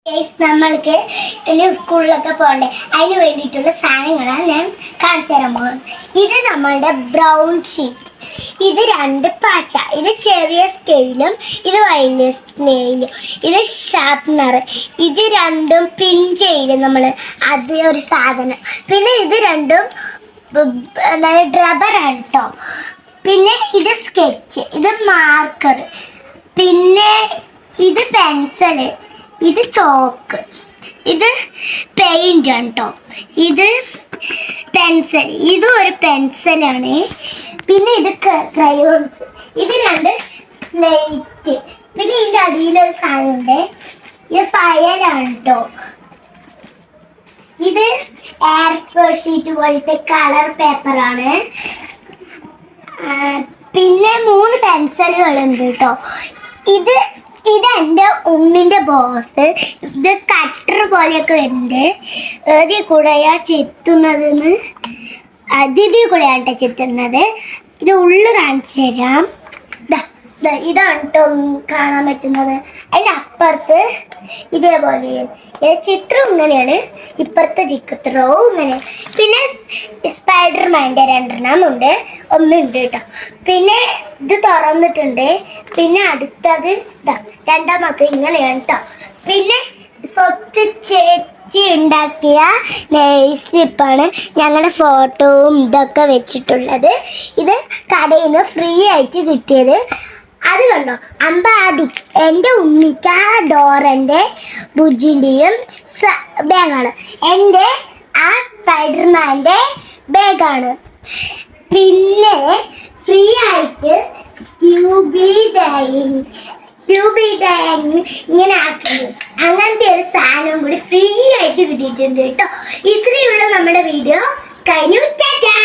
നമ്മൾക്ക് ഇനി സ്കൂളിലൊക്കെ പോകണ്ടേ അതിന് വേണ്ടിയിട്ടുള്ള സാധനങ്ങളാണ് ഞാൻ കാണിച്ചു തരാൻ പോകുന്നത്. ഇത് നമ്മളുടെ ബ്രൗൺ ഷീറ്റ്, ഇത് 2 പശ, ഇത് ചെറിയ സ്കെയിലും ഇത് വലിയ സ്കെയിലും, ഇത് ഷാർപ്നർ, ഇത് 2 പിൻ ചെയ്യില്ല നമ്മൾ അത് ഒരു സാധനം, പിന്നെ ഇത് 2 റബ്ബറാണ് കേട്ടോ. പിന്നെ ഇത് സ്കെച്ച്, ഇത് മാർക്കർ, പിന്നെ ഇത് പെൻസില്, ഇത് ചോക്ക്, ഇത് പെയിന്റ് ആണ് കേട്ടോ. ഇത് പെൻസിൽ, ഇതും ഒരു പെൻസിലാണ്. പിന്നെ ഇത് ക്രയോൺസ്, ഇത് 2 സ്ലേറ്റ്, പിന്നെ ഇതിൻ്റെ അടിയിലൊരു സാധനമുണ്ട്, ഇത് ഫയലാണ് കേട്ടോ. ഇത് എയർ ഷീറ്റ് പോലത്തെ കളർ പേപ്പറാണ്. പിന്നെ 3 പെൻസിലുകളുണ്ട് കേട്ടോ. ഇത് എൻ്റെ ഉണ്ണിൻ്റെ ബോസ്. ഇത് കട്ടർ പോലെയൊക്കെ വരുന്നുണ്ട്. ഇതിൽ കൂടെയാ ചെത്തുന്നതെന്ന്, അതിഥി കൂടെയാണ് കേട്ടോ ചെത്തുന്നത്. ഇത് ഉള്ളു കാണിച്ചു തരാം. ഇതാണ് കേട്ടോ കാണാൻ പറ്റുന്നത്. അതിൻ്റെ അപ്പുറത്ത് ഇതേപോലെ ചിത്രം ഇങ്ങനെയാണ്, ഇപ്പുറത്തെ ചിത്രവും ഇങ്ങനെയാണ്. പിന്നെ സ്പൈഡർമാൻ്റെ 2 ഉണ്ട്, ഒന്നുണ്ട് കേട്ടോ. പിന്നെ ഇത് തുറന്നിട്ടുണ്ട്. പിന്നെ അടുത്തത് രണ്ടാമത്തെ ഇങ്ങനെയാണ് കേട്ടോ. പിന്നെ സ്വത്ത് ചേച്ചി ഉണ്ടാക്കിയ നെയിൽ സ്ലിപ്പാണ് ഞങ്ങളുടെ ഫോട്ടോവും ഇതൊക്കെ വെച്ചിട്ടുള്ളത്. ഇത് കടയിൽ നിന്ന് ഫ്രീ ആയിട്ട് കിട്ടിയത്. അത് കണ്ടോ, അമ്പാടി എൻ്റെ ഉണ്ണിക്ക ഡോറൻ്റെ ബുജിൻ്റെയും ബാഗാണ്. എൻ്റെ ആ സ്പൈഡർമാൻ്റെ ബാഗാണ്. പിന്നെ ഫ്രീ ആയിട്ട് സ്ക്യൂബി ഡൈങ് ഇങ്ങനെ ആക്കുന്നത്, അങ്ങനത്തെ ഒരു സാധനം കൂടി ഫ്രീ ആയിട്ട് കിട്ടിയിട്ടുണ്ട് കേട്ടോ. ഇത്രയുള്ള നമ്മുടെ വീഡിയോ കഴിഞ്ഞു. ടാറ്റാ.